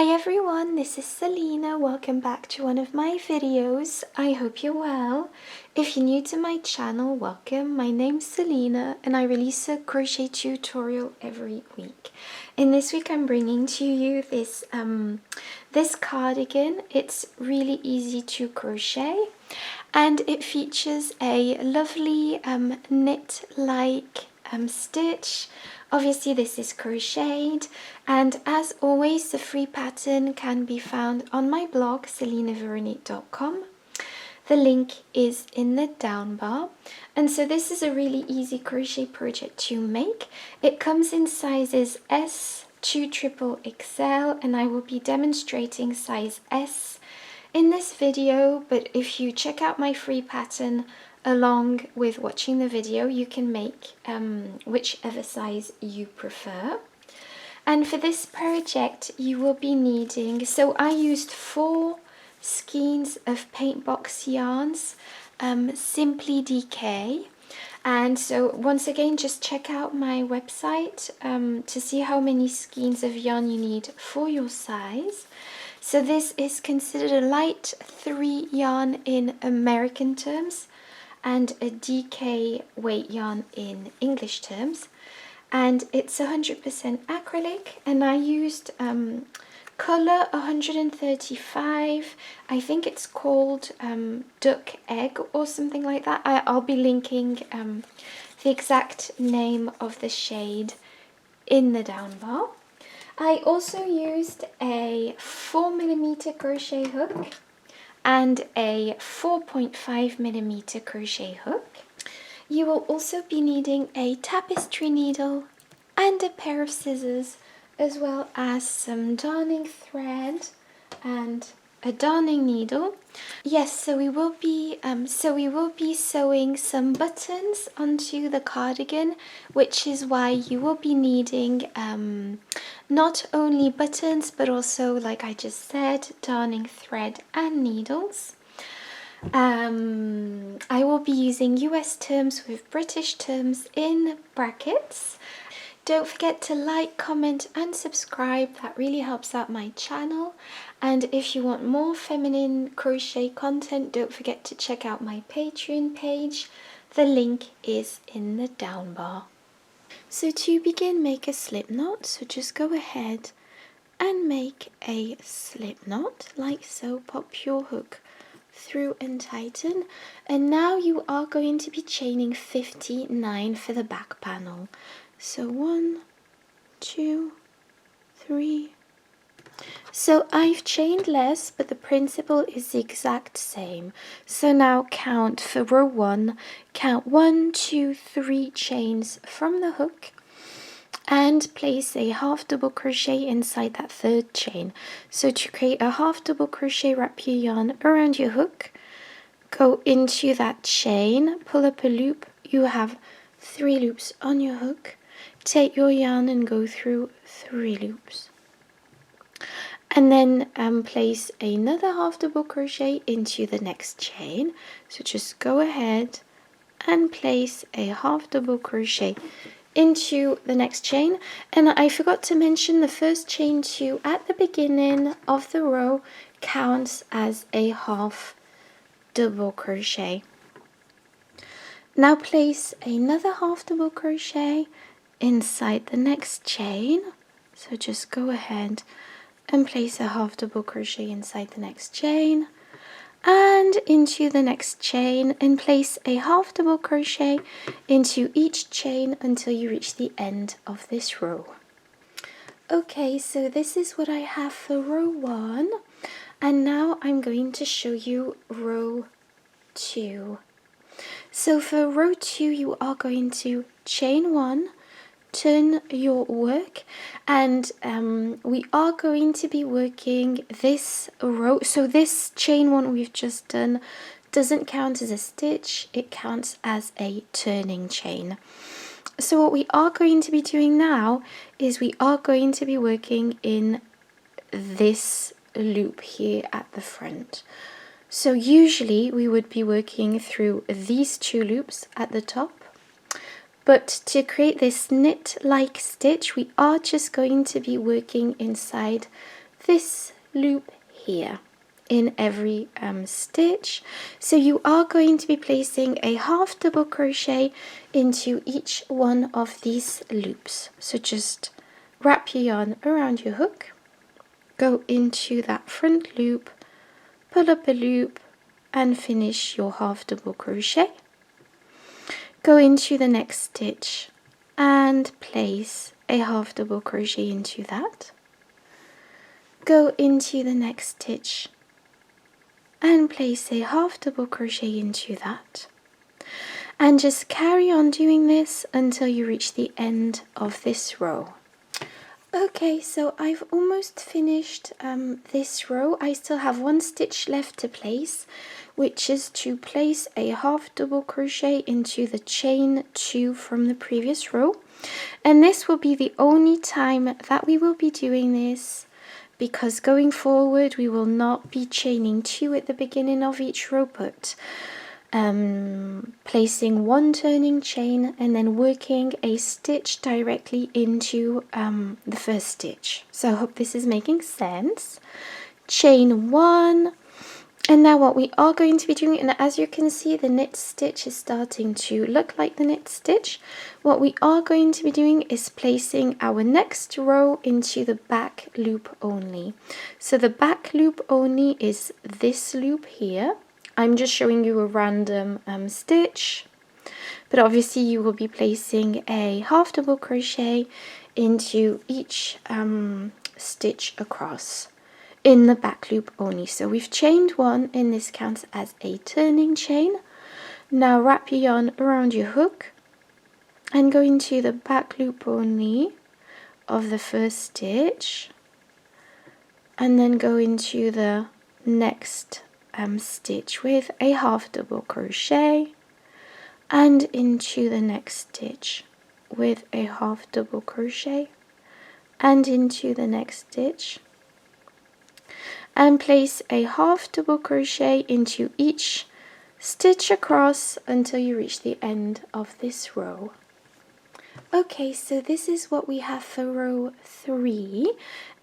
Hi everyone, this is Selina. Welcome back to one of my videos. I hope you're well. If you're new to my channel, welcome. My name's Selina and I release a crochet tutorial every week. In this week I'm bringing to you this cardigan. It's really easy to crochet and it features a lovely knit-like stitch. Obviously this is crocheted, and as always the free pattern can be found on my blog selinaveronique.com. The link is in the down bar. And so this is a really easy crochet project to make. It comes in sizes S to XXXL and I will be demonstrating size S in this video, but if you check out my free pattern along with watching the video, you can make whichever size you prefer. And for this project you will be needing, so I used 4 skeins of Paintbox yarns, Simply DK. And so once again, just check out my website to see how many skeins of yarn you need for your size. So this is considered a light 3 yarn in American terms and a DK weight yarn in English terms. And it's 100% acrylic, and I used color 135. I think it's called duck egg or something like that. I'll be linking the exact name of the shade in the down bar. I also used a 4mm crochet hook and a 4.5mm crochet hook. You will also be needing a tapestry needle and a pair of scissors, as well as some darning thread and a darning needle. Yes, so we will be sewing some buttons onto the cardigan, which is why you will be needing not only buttons but also, like I just said, darning thread and needles. I will be using US terms with British terms in brackets. Don't forget to like, comment and subscribe, that really helps out my channel. And if you want more feminine crochet content, don't forget to check out my Patreon page. The link is in the down bar. So to begin, make a slip knot. So just go ahead and make a slip knot like so. Pop your hook through and tighten, and now you are going to be chaining 59 for the back panel. So 1, 2, 3. So I've chained less, but the principle is the exact same. So now count for row 1, count 1, 2, 3 chains from the hook and place a half double crochet inside that 3rd chain. So to create a half double crochet, wrap your yarn around your hook, go into that chain, pull up a loop. You have 3 loops on your hook. Take your yarn and go through 3 loops. And then place another half double crochet into the next chain. So just go ahead and place a half double crochet into the next chain. And I forgot to mention, the first chain 2 at the beginning of the row counts as a half double crochet. Now place another half double crochet inside the next chain. So just go ahead and place a half double crochet inside the next chain and into the next chain, and place a half double crochet into each chain until you reach the end of this row. Okay, so this is what I have for row 1, and now I'm going to show you row 2. So for row 2 you are going to chain 1, turn your work, and we are going to be working this row. So this chain 1 we've just done doesn't count as a stitch, it counts as a turning chain. So what we are going to be doing now is we are going to be working in this loop here at the front. So usually we would be working through these 2 loops at the top, but to create this knit-like stitch we are just going to be working inside this loop here in every stitch. So you are going to be placing a half double crochet into each one of these loops. So just wrap your yarn around your hook, go into that front loop, pull up a loop and finish your half double crochet. Go into the next stitch and place a half double crochet into that. Go into the next stitch and place a half double crochet into that, and just carry on doing this until you reach the end of this row. Okay, so I've almost finished this row. I still have one stitch left to place, which is to place a half double crochet into the chain 2 from the previous row, and this will be the only time that we will be doing this, because going forward we will not be chaining 2 at the beginning of each row, but placing one turning chain and then working a stitch directly into the first stitch. So I hope this is making sense. Chain 1, and now what we are going to be doing, and as you can see the knit stitch is starting to look like the knit stitch, what we are going to be doing is placing our next row into the back loop only. So the back loop only is this loop here. I'm just showing you a random stitch, but obviously you will be placing a half double crochet into each stitch across in the back loop only. So we've chained 1, and this counts as a turning chain. Now wrap your yarn around your hook and go into the back loop only of the first stitch, and then go into the next stitch with a half double crochet, and into the next stitch with a half double crochet, and into the next stitch, and place a half double crochet into each stitch across until you reach the end of this row. Okay, so this is what we have for row 3,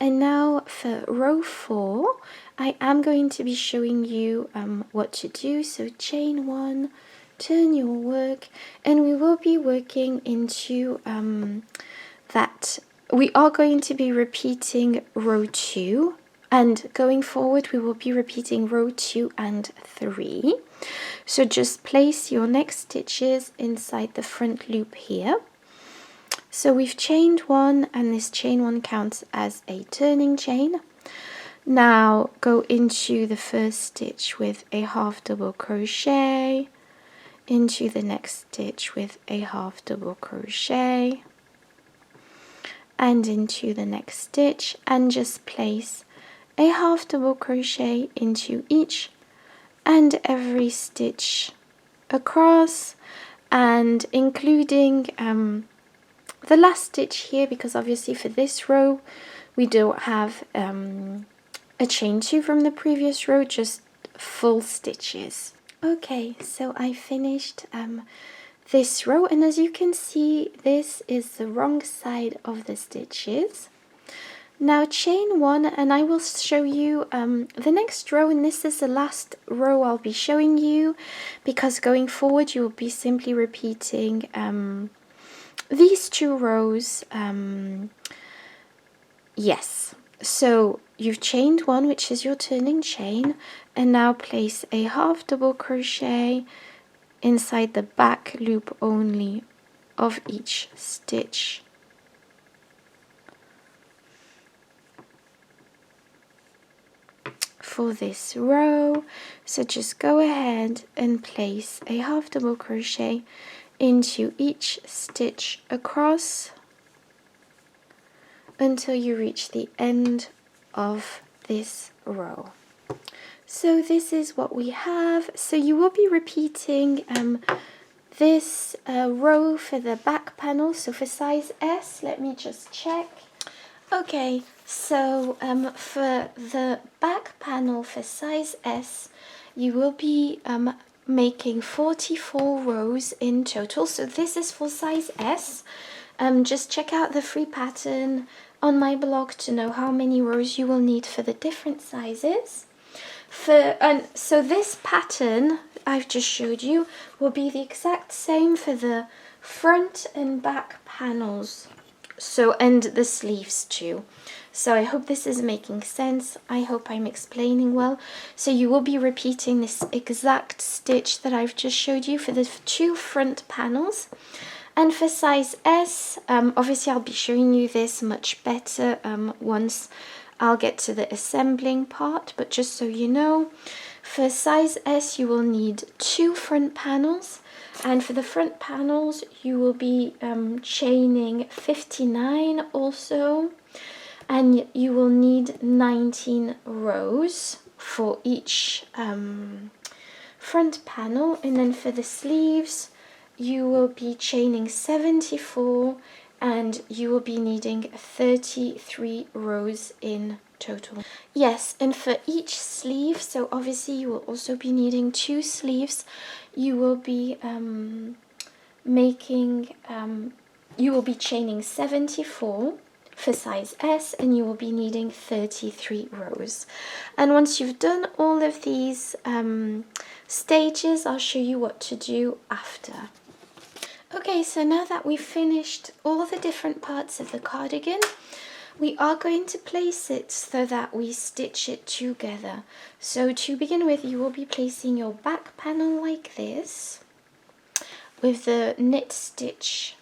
and now for row 4 I am going to be showing you what to do. So chain 1, turn your work, and we will be working into that. We are going to be repeating row 2, and going forward we will be repeating row 2 and 3. So just place your next stitches inside the front loop here. So we've chained 1, and this chain 1 counts as a turning chain. Now go into the first stitch with a half double crochet, into the next stitch with a half double crochet, and into the next stitch, and just place a half double crochet into each and every stitch across, and including the last stitch here, because obviously for this row we don't have a chain 2 from the previous row, just full stitches. Okay, so I finished this row, and as you can see this is the wrong side of the stitches. Now chain 1, and I will show you the next row, and this is the last row I'll be showing you, because going forward you will be simply repeating these 2 rows. Yes, so you've chained 1, which is your turning chain, and now place a half double crochet inside the back loop only of each stitch. For this row, so just go ahead and place a half double crochet into each stitch across until you reach the end of this row. So this is what we have. So you will be repeating this row for the back panel. So for size S, let me just check. Okay, so for the back panel for size S, you will be making 44 rows in total. So this is for size S. Just check out the free pattern on my blog to know how many rows you will need for the different sizes. So this pattern I've just showed you will be the exact same for the front and back panels, so, and the sleeves too. So I hope this is making sense. I hope I'm explaining well. So you will be repeating this exact stitch that I've just showed you for the 2 front panels. And for size S, obviously I'll be showing you this much better once I'll get to the assembling part, but just so you know, for size S you will need 2 front panels, and for the front panels you will be chaining 59 also, and you will need 19 rows for each front panel. And then for the sleeves you will be chaining 74, and you will be needing 33 rows in total. Yes, and for each sleeve, so obviously you will also be needing 2 sleeves, you will be you will be chaining 74 for size S, and you will be needing 33 rows. And once you've done all of these stages, I'll show you what to do after. Okay, so now that we've finished all the different parts of the cardigan, we are going to place it so that we stitch it together. So to begin with, you will be placing your back panel like this, with the knit stitch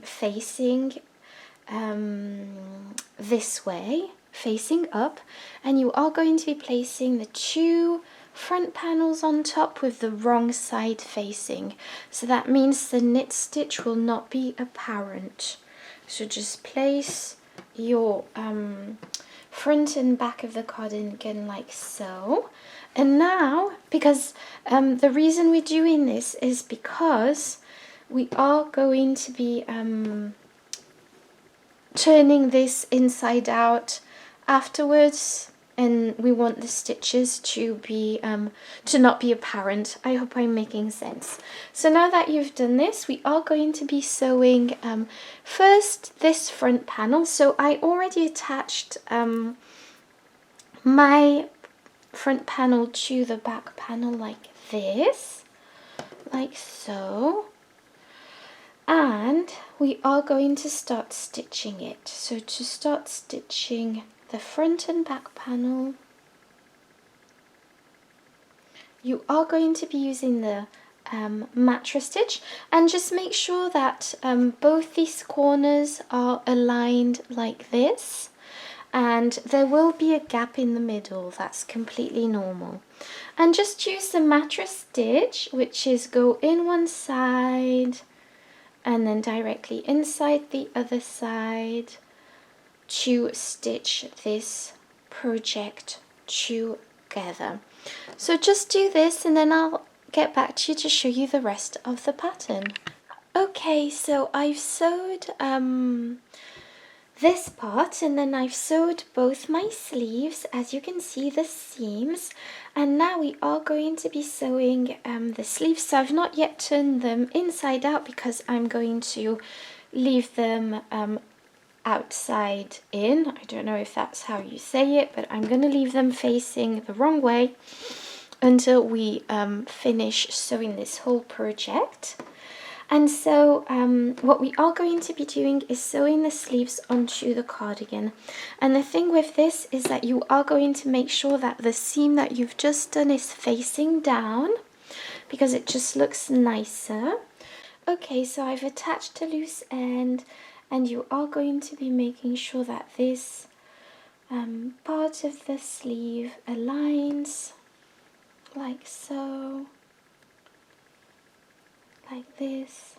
facing this way, facing up, and you are going to be placing the 2 front panels on top with the wrong side facing. So that means the knit stitch will not be apparent. So just place your front and back of the cardigan like so. And now, because the reason we're doing this is because we are going to be turning this inside out afterwards, and we want the stitches to be to not be apparent. I hope I'm making sense. So now that you've done this, we are going to be sewing first this front panel. So I already attached my front panel to the back panel like this, like so, and we are going to start stitching it. So to start stitching the front and back panel, you are going to be using the mattress stitch, and just make sure that both these corners are aligned like this, and there will be a gap in the middle. That's completely normal. And just use the mattress stitch, which is go in one side and then directly inside the other side, to stitch this project together. So just do this, and then I'll get back to you to show you the rest of the pattern. Okay, so I've sewed this part, and then I've sewed both my sleeves, as you can see the seams, and now we are going to be sewing the sleeves. So I've not yet turned them inside out because I'm going to leave them outside in. I don't know if that's how you say it, but I'm going to leave them facing the wrong way until we finish sewing this whole project. And so what we are going to be doing is sewing the sleeves onto the cardigan. And the thing with this is that you are going to make sure that the seam that you've just done is facing down, because it just looks nicer. Okay, so I've attached a loose end, and you are going to be making sure that this part of the sleeve aligns like so, like this.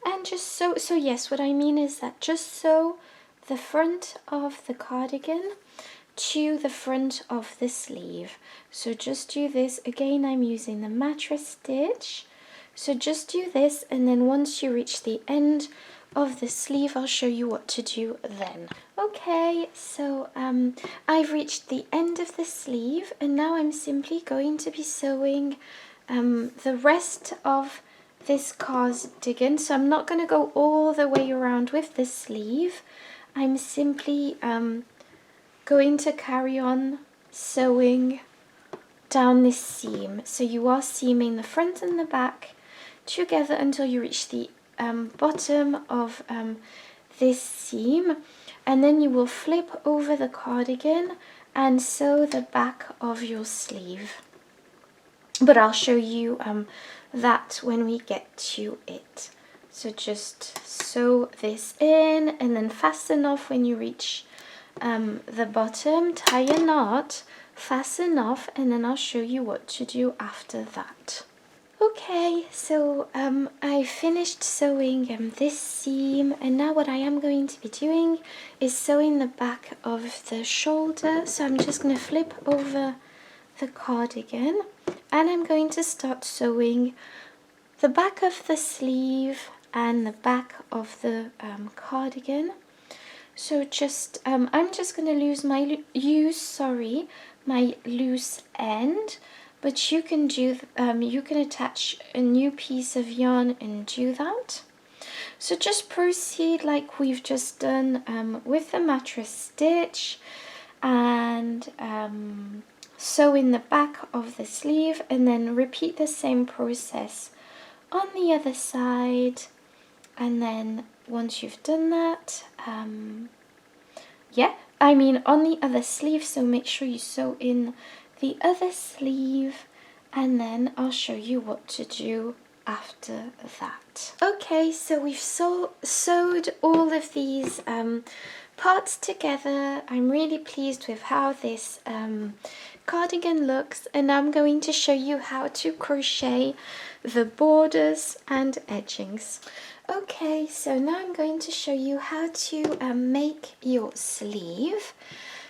And just so yes, what I mean is that just sew the front of the cardigan to the front of the sleeve. So just do this. Again, I'm using the mattress stitch. So just do this, and then once you reach the end of the sleeve, I'll show you what to do then. Okay, so I've reached the end of the sleeve, and now I'm simply going to be sewing the rest of this cardigan. So I'm not going to go all the way around with the sleeve. I'm simply going to carry on sewing down this seam. So you are seaming the front and the back together until you reach the bottom of this seam, and then you will flip over the cardigan and sew the back of your sleeve. But I'll show you that when we get to it. So just sew this in and then fasten off when you reach the bottom. Tie a knot, fasten off, and then I'll show you what to do after that. Okay, so I finished sewing this seam, and now what I am going to be doing is sewing the back of the shoulder. So I'm just going to flip over the cardigan, and I'm going to start sewing the back of the sleeve and the back of the cardigan. So just I'm just going to use my loose end, but you can do you can attach a new piece of yarn and do that. So just proceed like we've just done with the mattress stitch, and sew in the back of the sleeve, and then repeat the same process on the other side. And then once you've done that, on the other sleeve, so make sure you sew in the other sleeve, and then I'll show you what to do after that. Okay, so we've sewed all of these parts together. I'm really pleased with how this cardigan looks, and I'm going to show you how to crochet the borders and edgings. Okay, so now I'm going to show you how to make your sleeve.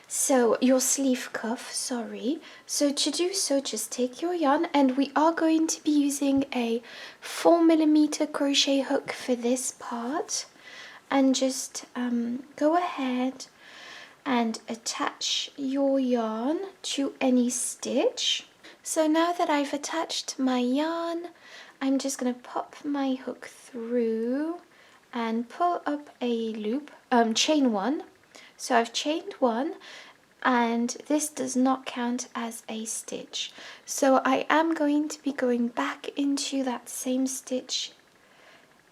So your sleeve cuff, sorry. So to do so, just take your yarn, and we are going to be using a 4mm crochet hook for this part. And just go ahead and attach your yarn to any stitch. So now that I've attached my yarn, I'm just going to pop my hook through and pull up a loop, chain one. So I've chained one, and this does not count as a stitch. So I am going to be going back into that same stitch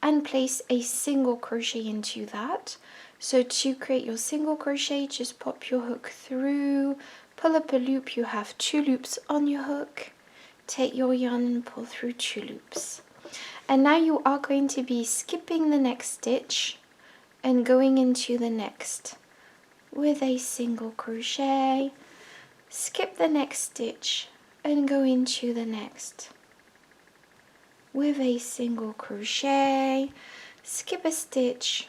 and place a single crochet into that. So to create your single crochet, just pop your hook through, pull up a loop. You have 2 loops on your hook. Take your yarn and pull through 2 loops. And now you are going to be skipping the next stitch and going into the next with a single crochet. Skip the next stitch and go into the next with a single crochet. Skip a stitch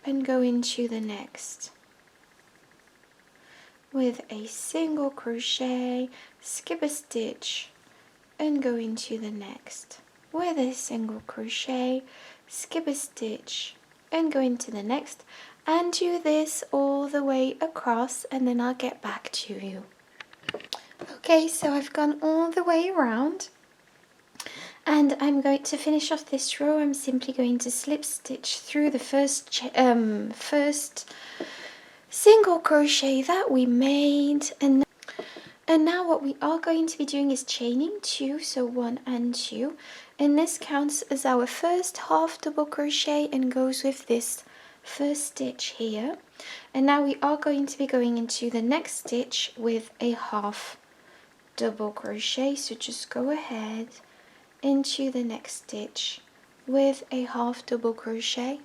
and go into the next with a single crochet. Skip a stitch and go into the next with a single crochet. Skip a stitch and go into the next, and do this all the way across, and then I'll get back to you. Okay, so I've gone all the way around, and I'm going to finish off this row. I'm simply going to slip stitch through the first single crochet that we made, and now what we are going to be doing is chaining 2, so 1 and 2, and this counts as our first half double crochet and goes with this first stitch here. And now we are going to be going into the next stitch with a half double crochet, so just go ahead into the next stitch with a half double crochet.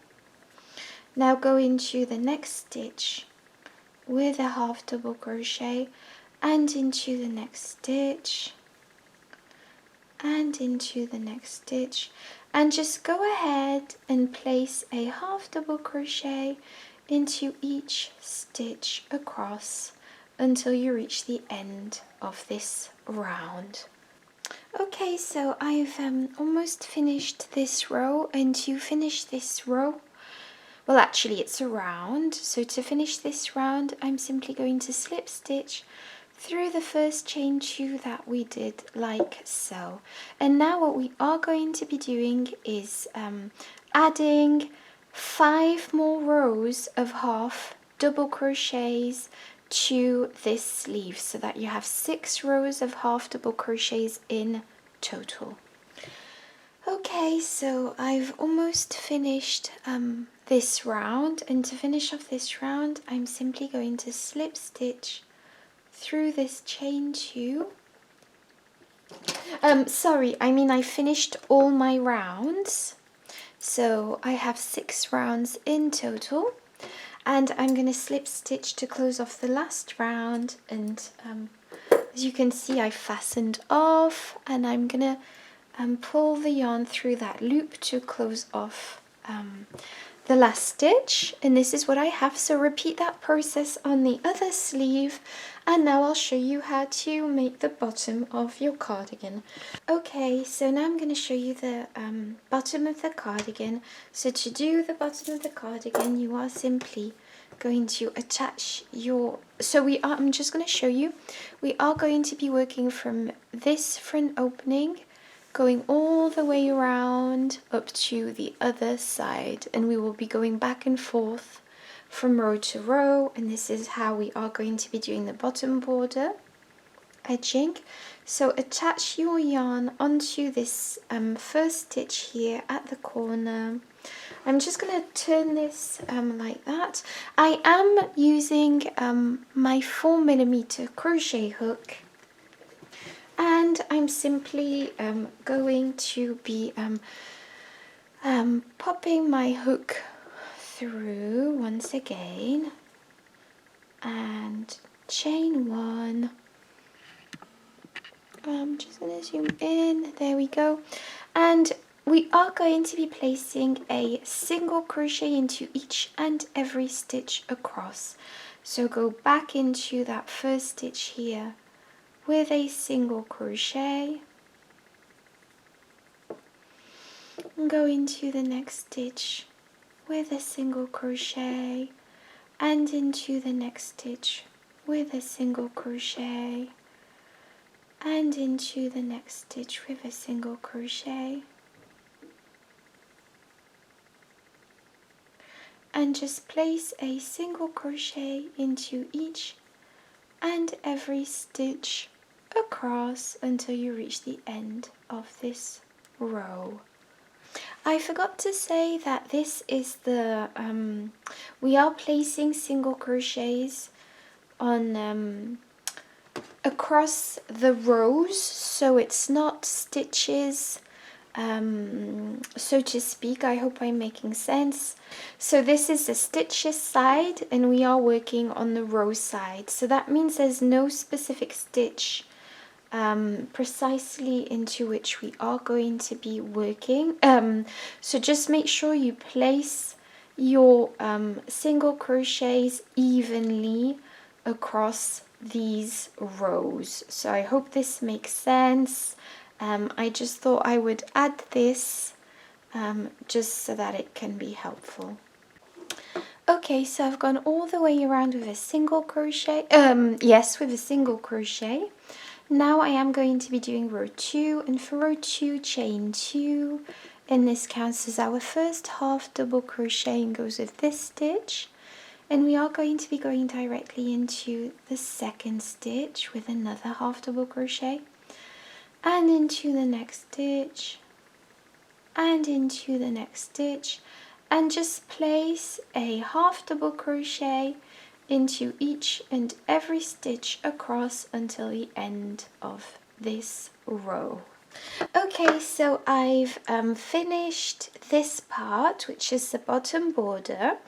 Now go into the next stitch with a half double crochet, and into the next stitch, and into the next stitch, and just go ahead and place a half double crochet into each stitch across until you reach the end of this round. Okay, so I've almost finished this row, and to finish this row, well, actually it's a round, so to finish this round I'm simply going to slip stitch through the first chain 2 that we did, like so. And now what we are going to be doing is adding 5 more rows of half double crochets to this sleeve, so that you have 6 rows of half double crochets in total. Okay, so I've almost finished this round, and to finish off this round I'm simply going to slip stitch through this chain 2. Sorry, I mean I finished all my rounds, so I have 6 rounds in total, and I'm going to slip stitch to close off the last round. And as you can see, I fastened off, and I'm going to pull the yarn through that loop to close off the last stitch, and this is what I have. So repeat that process on the other sleeve, and now I'll show you how to make the bottom of your cardigan. Okay, so now I'm going to show you the bottom of the cardigan. So to do the bottom of the cardigan, you are simply going to attach your, I'm just going to show you, we are going to be working from this front opening, going all the way around up to the other side, and we will be going back and forth from row to row, and this is how we are going to be doing the bottom border edging. So attach your yarn onto this first stitch here at the corner. I'm just going to turn this like that. I am using my 4mm crochet hook, and I'm simply going to be popping my hook through once again, and chain 1. I'm just going to zoom in, there we go, and we are going to be placing a single crochet into each and every stitch across. So go back into that first stitch here with a single crochet, and go into the next stitch with a single crochet, and into the next stitch with a single crochet, and into the next stitch with a single crochet, and just place a single crochet into each and every stitch across until you reach the end of this row. I forgot to say that this is the we are placing single crochets on across the rows, so it's not stitches so to speak. I hope I'm making sense. So this is the stitches side, and we are working on the row side, so that means there's no specific stitch precisely into which we are going to be working. So just make sure you place your single crochets evenly across these rows. So I hope this makes sense. I just thought I would add this just so that it can be helpful. Okay, so I've gone all the way around with a single crochet, with a single crochet. Now I am going to be doing row 2, and for row 2, chain 2, and this counts as our first half double crochet and goes with this stitch. And we are going to be going directly into the second stitch with another half double crochet, and into the next stitch, and into the next stitch, and just place a half double crochet into each and every stitch across until the end of this row. Okay, so I've finished this part, which is the bottom border.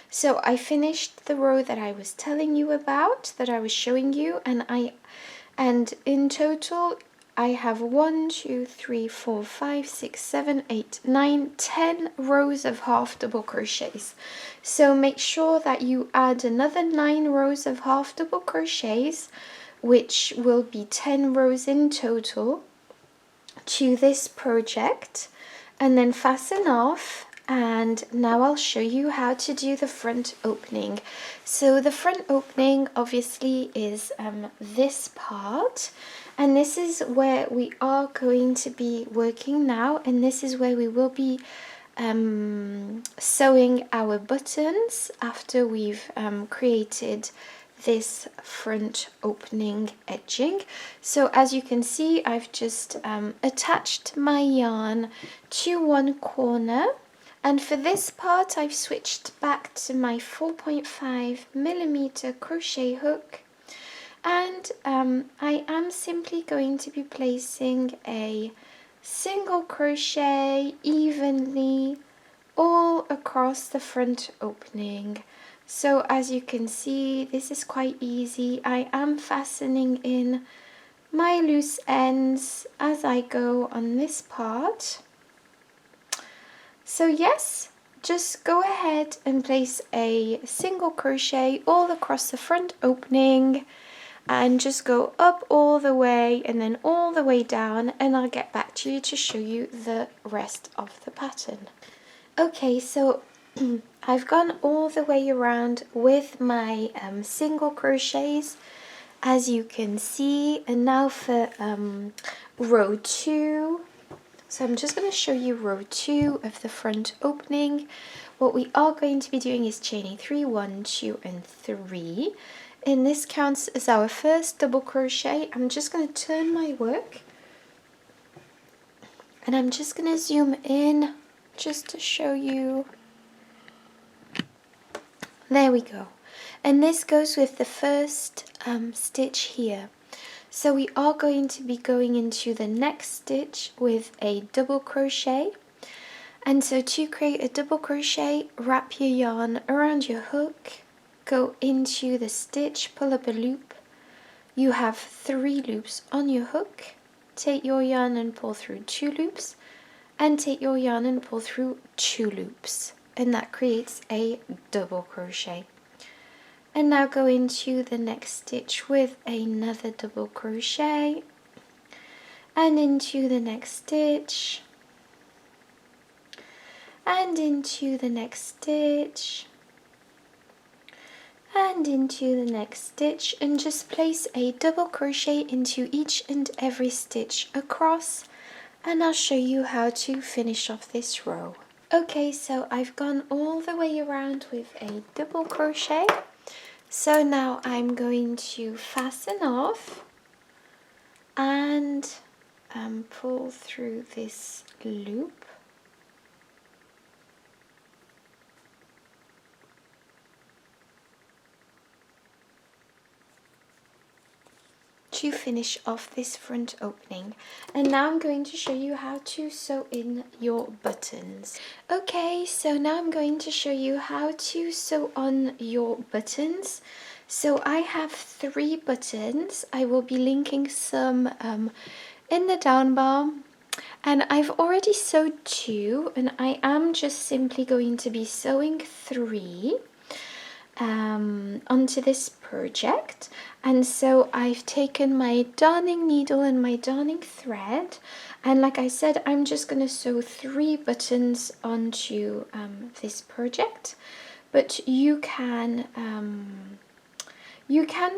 So I finished the row that I was telling you about, that I was showing you, and in total I have 1, 2, 3, 4, 5, 6, 7, 8, 9, 10 rows of half double crochets. So make sure that you add another 9 rows of half double crochets, which will be 10 rows in total, to this project, and then fasten off And now I'll show you how to do the front opening. So the front opening obviously is this part, and this is where we are going to be working now, and this is where we will be sewing our buttons after we've created this front opening edging. So as you can see, I've just attached my yarn to one corner, and for this part I've switched back to my 4.5mm crochet hook, and I am simply going to be placing a single crochet evenly all across the front opening. So as you can see, this is quite easy. I am fastening in my loose ends as I go on this part. So yes, just go ahead and place a single crochet all across the front opening, and just go up all the way and then all the way down, and I'll get back to you to show you the rest of the pattern. Okay, so I've gone all the way around with my single crochets, as you can see, and now for row 2. So I'm just going to show you row 2 of the front opening. What we are going to be doing is chaining 3, 1, 2 and 3. And this counts as our first double crochet. I'm just going to turn my work, and I'm just going to zoom in just to show you. There we go. And this goes with the first stitch here. So we are going to be going into the next stitch with a double crochet. And so to create a double crochet, wrap your yarn around your hook, go into the stitch, pull up a loop. You have 3 loops on your hook. Take your yarn and pull through 2 loops, and take your yarn and pull through 2 loops, and that creates a double crochet. And now go into the next stitch with another double crochet, and into the next stitch, and into the next stitch, and into the next stitch, and just place a double crochet into each and every stitch across, and I'll show you how to finish off this row. Okay, so I've gone all the way around with a double crochet. So now I'm going to fasten off and pull through this loop. To finish off this front opening, and now I'm going to show you how to sew in your buttons. Okay, so now I'm going to show you how to sew on your buttons. So I have 3 buttons. I will be linking some in the down bar, and I've already sewed 2, and I am just simply going to be sewing 3 onto this project. And so I've taken my darning needle and my darning thread, and like I said, I'm just going to sew 3 buttons onto this project. But you can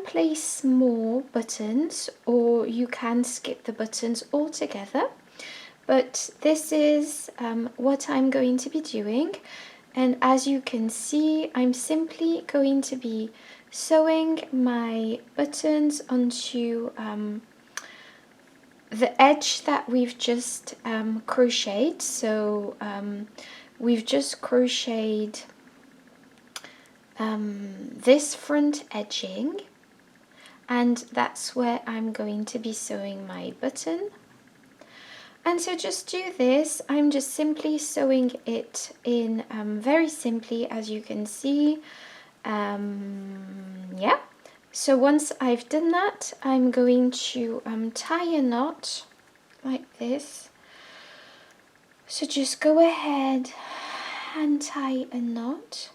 place more buttons, or you can skip the buttons altogether. But this is what I'm going to be doing. And as you can see, I'm simply going to be sewing my buttons onto the edge that we've just crocheted. So we've just crocheted this front edging, and that's where I'm going to be sewing my button. And so just do this, I'm just simply sewing it in very simply, as you can see. Yeah, so once I've done that, I'm going to tie a knot like this. So just go ahead and tie a knot.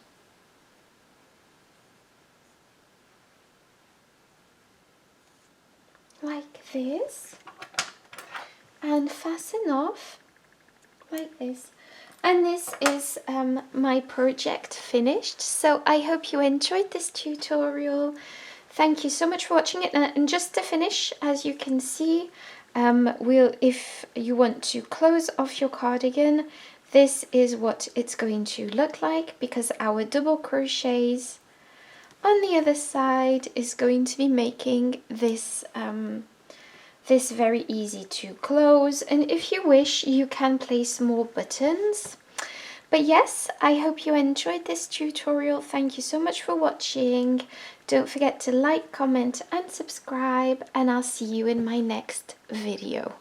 Like this. And fasten off like this. And this is my project finished. So I hope you enjoyed this tutorial. Thank you so much for watching it. And just to finish, as you can see, if you want to close off your cardigan, this is what it's going to look like, because our double crochets on the other side is going to be making this this very easy to close. And if you wish, you can place more buttons. But yes, I hope you enjoyed this tutorial. Thank you so much for watching. Don't forget to like, comment and subscribe, and I'll see you in my next video.